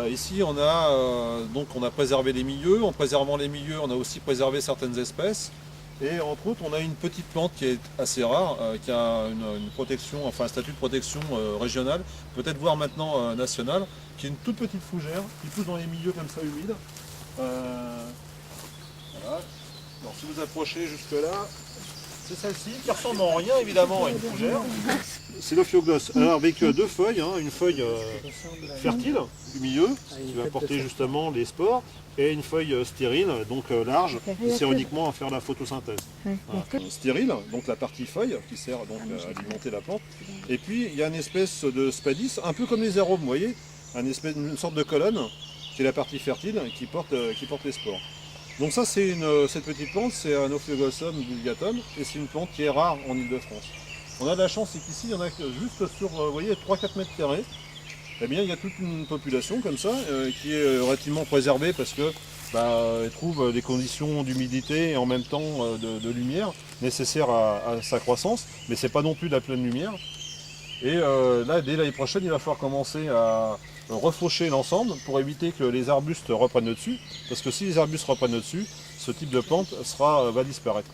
Ici, on a préservé les milieux. En préservant les milieux, on a aussi préservé certaines espèces. Et entre autres, on a une petite plante qui est assez rare, qui a une protection, enfin un statut de protection régionale, peut-être voire maintenant nationale, qui est une toute petite fougère qui pousse dans les milieux comme ça humides. Voilà. Alors si vous approchez jusque là, c'est celle-ci qui ressemble en rien évidemment à une fougère. C'est l'Ophiogloss. Alors avec deux feuilles, hein, une feuille fertile du milieu, qui va porter justement les spores, et une feuille stérile, donc large, qui sert uniquement à faire la photosynthèse. Voilà. Stérile, donc la partie feuille, qui sert donc à alimenter la plante. Et puis il y a une espèce de spadis, un peu comme les arômes, vous voyez, une sorte de colonne, qui est la partie fertile, qui porte les spores. Donc ça, cette petite plante, c'est un Ophioglossum vulgatum, et c'est une plante qui est rare en Ile-de-France. On a de la chance, c'est qu'ici, il y en a juste sur, vous voyez, 3-4 mètres carrés. Eh bien, il y a toute une population comme ça, qui est relativement préservée parce que elle trouve des conditions d'humidité et en même temps de lumière nécessaires à sa croissance, mais c'est pas non plus de la pleine lumière. Et là, dès l'année prochaine, il va falloir commencer à refaucher l'ensemble pour éviter que les arbustes reprennent le dessus, parce que si les arbustes reprennent le dessus, ce type de plante va disparaître.